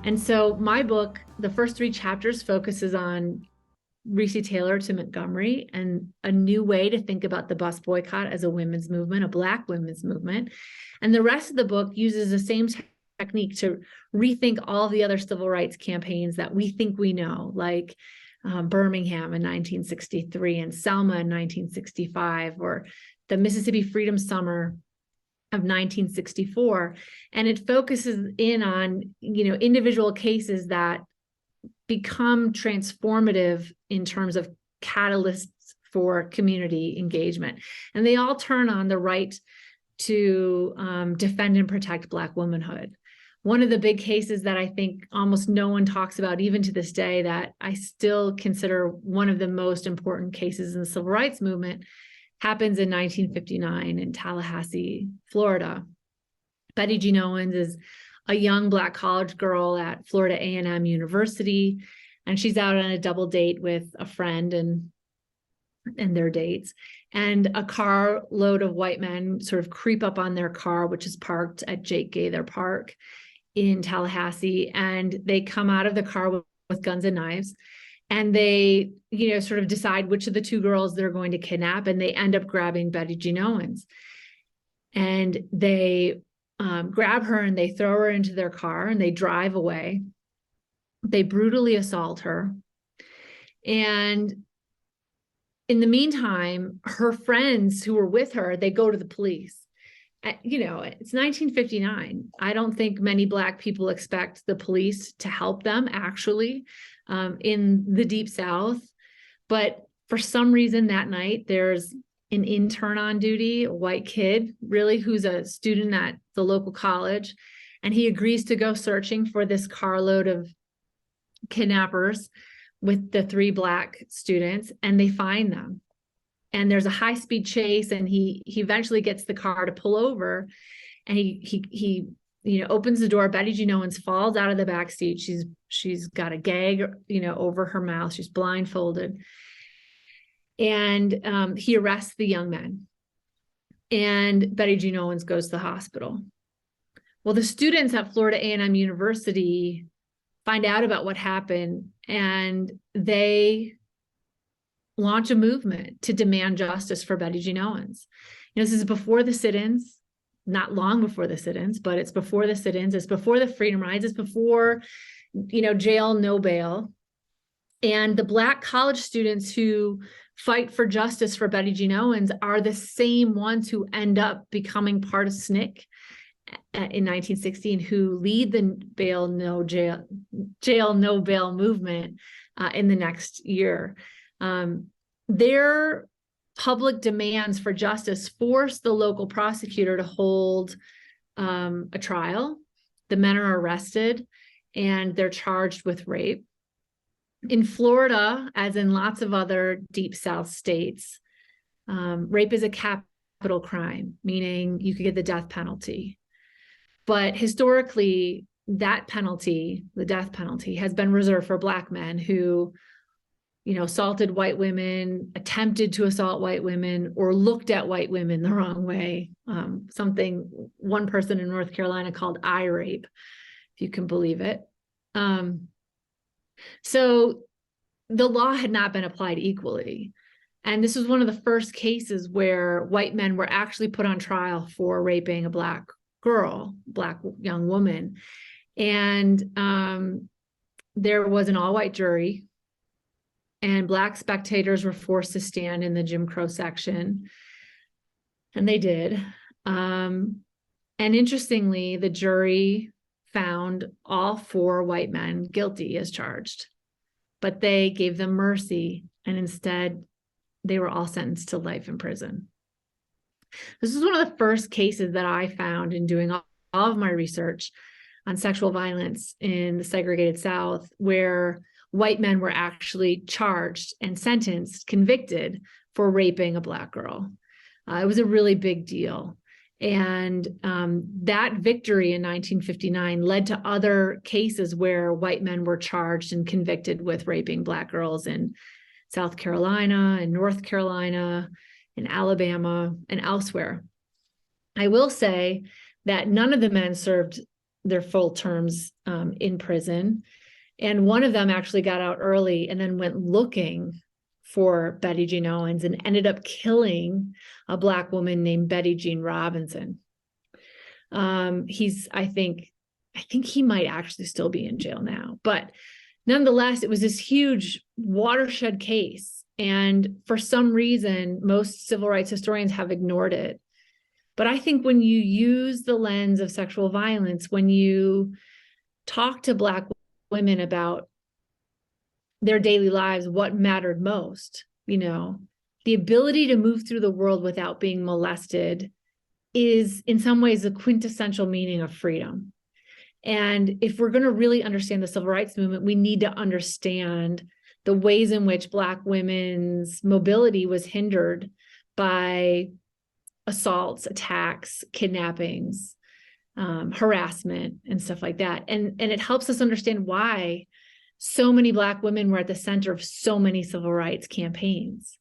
And so my book, the first 3 chapters focuses on Recy Taylor to Montgomery and a new way to think about the bus boycott as a women's movement, a Black women's movement. And the rest of the book uses the same technique to rethink all the other civil rights campaigns that we think we know, like Birmingham in 1963 and Selma in 1965, or the Mississippi Freedom Summer of 1964. And it focuses in on, individual cases that become transformative in terms of catalysts for community engagement. And they all turn on the right to defend and protect Black womanhood. One of the big cases that I think almost no one talks about, even to this day, that I still consider one of the most important cases in the civil rights movement, happens in 1959 in Tallahassee, Florida. Betty Jean Owens is a young Black college girl at Florida A&M University, and she's out on a double date with a friend and their dates. And a car load of white men sort of creep up on their car, which is parked at Jake Gaither Park in Tallahassee. And they come out of the car with guns and knives. And they, sort of decide which of the 2 girls they're going to kidnap. And they end up grabbing Betty Jean Owens. And they grab her and they throw her into their car and they drive away. They brutally assault her. And in the meantime, her friends who were with her, they go to the police. It's 1959. I don't think many Black people expect the police to help them, actually, in the Deep South. But for some reason that night, there's an intern on duty, a white kid, really, who's a student at the local college. And he agrees to go searching for this carload of kidnappers with the 3 Black students, and they find them. And there's a high-speed chase, and he eventually gets the car to pull over, and he opens the door. Betty Jean Owens falls out of the back seat. She's got a gag, over her mouth. She's blindfolded. And he arrests the young men. And Betty Jean Owens goes to the hospital. Well, the students at Florida A&M University find out about what happened, and they launch a movement to demand justice for Betty Jean Owens. This is before the sit-ins, not long before the sit-ins, but it's before the sit-ins, it's before the freedom rides, it's before, jail, no bail. And the Black college students who fight for justice for Betty Jean Owens are the same ones who end up becoming part of SNCC in 1916, who lead the jail no bail movement in the next year. Their public demands for justice forced the local prosecutor to hold a trial. The men are arrested and they're charged with rape. In Florida, as in lots of other Deep South states, rape is a capital crime, meaning you could get the death penalty. But historically, that penalty, the death penalty, has been reserved for Black men who, assaulted white women, attempted to assault white women, or looked at white women the wrong way. Something one person in North Carolina called eye rape, if you can believe it. So the law had not been applied equally. And this was one of the first cases where white men were actually put on trial for raping a Black girl, Black young woman. And there was an all-white jury, and Black spectators were forced to stand in the Jim Crow section, and they did. And interestingly, the jury found all 4 white men guilty as charged, but they gave them mercy, and instead they were all sentenced to life in prison. This is one of the first cases that I found in doing all of my research on sexual violence in the segregated South, where white men were actually charged and sentenced, convicted for raping a Black girl. It was a really big deal. And that victory in 1959 led to other cases where white men were charged and convicted with raping Black girls in South Carolina and North Carolina, in Alabama, and elsewhere. I will say that none of the men served their full terms in prison. And one of them actually got out early and then went looking for Betty Jean Owens and ended up killing a Black woman named Betty Jean Robinson. I think he might actually still be in jail now, but nonetheless, it was this huge watershed case. And for some reason, most civil rights historians have ignored it. But I think when you use the lens of sexual violence, when you talk to Black women about their daily lives, what mattered most, the ability to move through the world without being molested is in some ways the quintessential meaning of freedom. And if we're going to really understand the civil rights movement, we need to understand the ways in which Black women's mobility was hindered by assaults, attacks, kidnappings, harassment, and stuff like that. And it helps us understand why so many Black women were at the center of so many civil rights campaigns.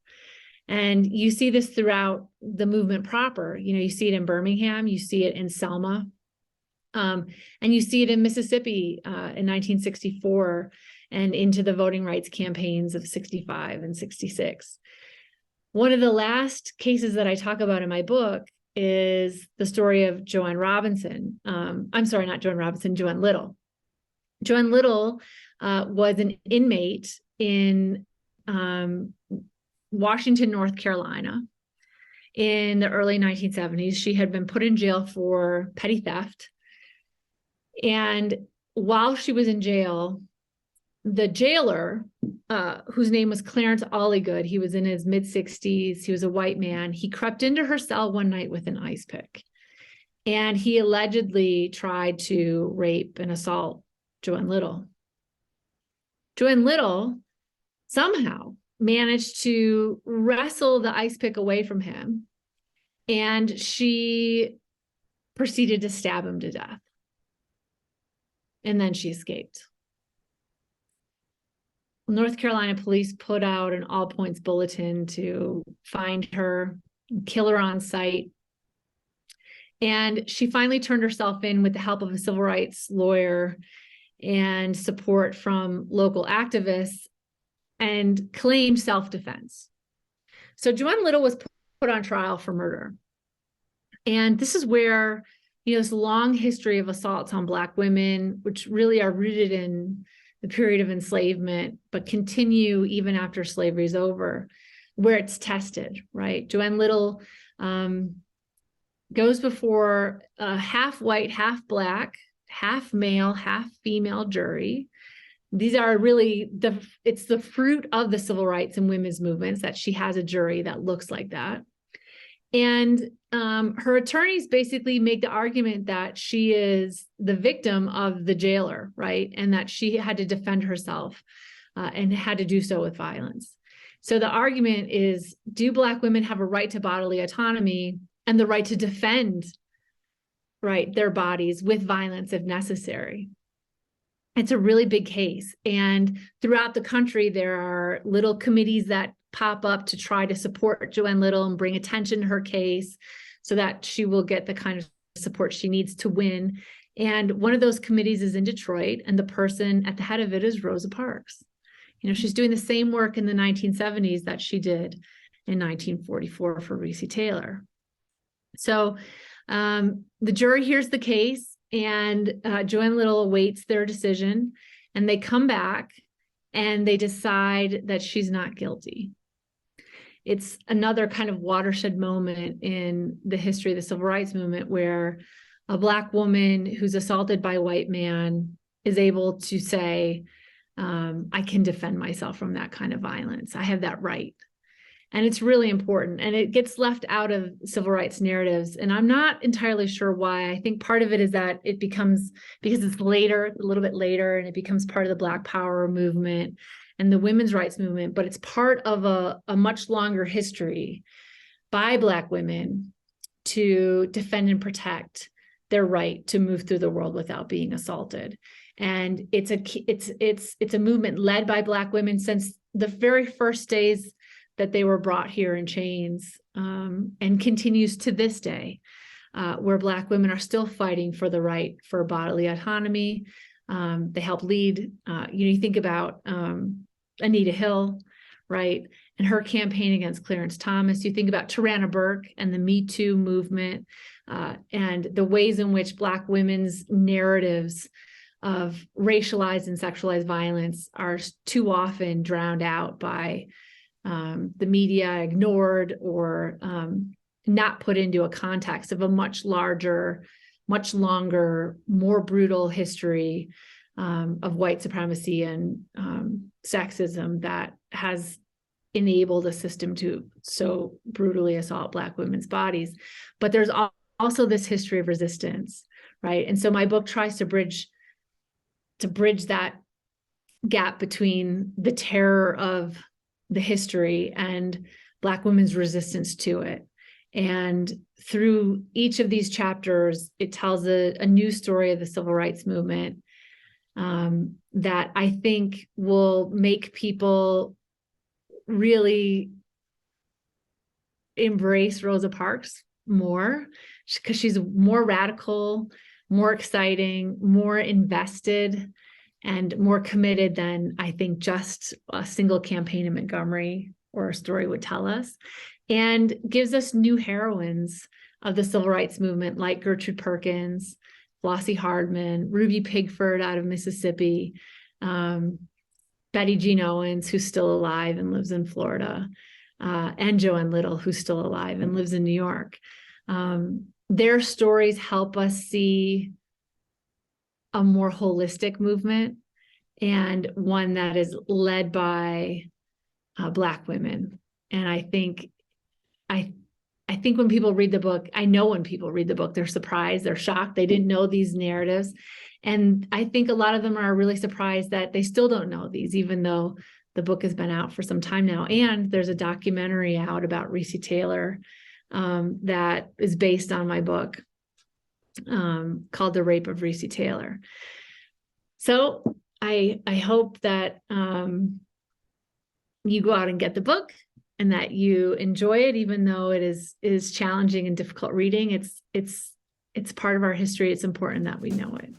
And you see this throughout the movement proper. You see it in Birmingham, you see it in Selma, and you see it in Mississippi in 1964 and into the voting rights campaigns of 65 and 66. One of the last cases that I talk about in my book is the story of Joanne Robinson. I'm sorry, not Joanne Robinson, Joanne Little. Joanne Little was an inmate in Washington, North Carolina in the early 1970s. She had been put in jail for petty theft. And while she was in jail, the jailer, whose name was Clarence Olligood, he was in his mid-60s, he was a white man, he crept into her cell one night with an ice pick. And he allegedly tried to rape and assault Joanne Little. Joanne Little somehow managed to wrestle the ice pick away from him, and she proceeded to stab him to death. And then she escaped. North Carolina police put out an all-points bulletin to find her, kill her on sight. And she finally turned herself in with the help of a civil rights lawyer and support from local activists and claimed self-defense. So Joanne Little was put on trial for murder. And this is where, this long history of assaults on Black women, which really are rooted in the period of enslavement, but continue even after slavery is over, where it's tested, right? Joanne Little goes before a half white, half Black, half male, half female jury. These are really it's the fruit of the civil rights and women's movements that she has a jury that looks like that. And her attorneys basically make the argument that she is the victim of the jailer, right? And that she had to defend herself and had to do so with violence. So the argument is, do Black women have a right to bodily autonomy and the right to defend, right, their bodies with violence if necessary? It's a really big case. And throughout the country, there are little committees that pop up to try to support Joanne Little and bring attention to her case so that she will get the kind of support she needs to win. And one of those committees is in Detroit, and the person at the head of it is Rosa Parks. She's doing the same work in the 1970s that she did in 1944 for Recy Taylor. So the jury hears the case, and Joanne Little awaits their decision, and they come back and they decide that she's not guilty. It's another kind of watershed moment in the history of the civil rights movement where a Black woman who's assaulted by a white man is able to say, I can defend myself from that kind of violence. I have that right. And it's really important. And it gets left out of civil rights narratives. And I'm not entirely sure why. I think part of it is that it becomes, because it's later, a little bit later, and it becomes part of the Black Power movement and the women's rights movement, but it's part of a much longer history by Black women to defend and protect their right to move through the world without being assaulted. And it's a movement led by Black women since the very first days that they were brought here in chains, and continues to this day. where Black women are still fighting for the right for bodily autonomy. They help lead, you think about Anita Hill, right? And her campaign against Clarence Thomas. You think about Tarana Burke and the Me Too movement, and the ways in which Black women's narratives of racialized and sexualized violence are too often drowned out by the media, ignored, or not put into a context of a much larger, much longer, more brutal history of white supremacy and sexism that has enabled a system to so brutally assault Black women's bodies. But there's also this history of resistance, right? And so my book tries to bridge that gap between the terror of the history and Black women's resistance to it. And through each of these chapters, it tells a new story of the civil rights movement that I think will make people really embrace Rosa Parks more, because she's more radical, more exciting, more invested, and more committed than I think just a single campaign in Montgomery or a story would tell us, and gives us new heroines of the civil rights movement like Gertrude Perkins, Flossie Hardman, Ruby Pigford out of Mississippi, Betty Jean Owens, who's still alive and lives in Florida, and Joanne Little, who's still alive and lives in New York. Their stories help us see a more holistic movement, and one that is led by Black women. And I think when people read the book, I know when people read the book, they're surprised, they're shocked, they didn't know these narratives. And I think a lot of them are really surprised that they still don't know these, even though the book has been out for some time now. And there's a documentary out about Recy Taylor that is based on my book called The Rape of Recy Taylor. So I hope that you go out and get the book and that you enjoy it, even though it is challenging and difficult reading. It's part of our history. It's important that we know it.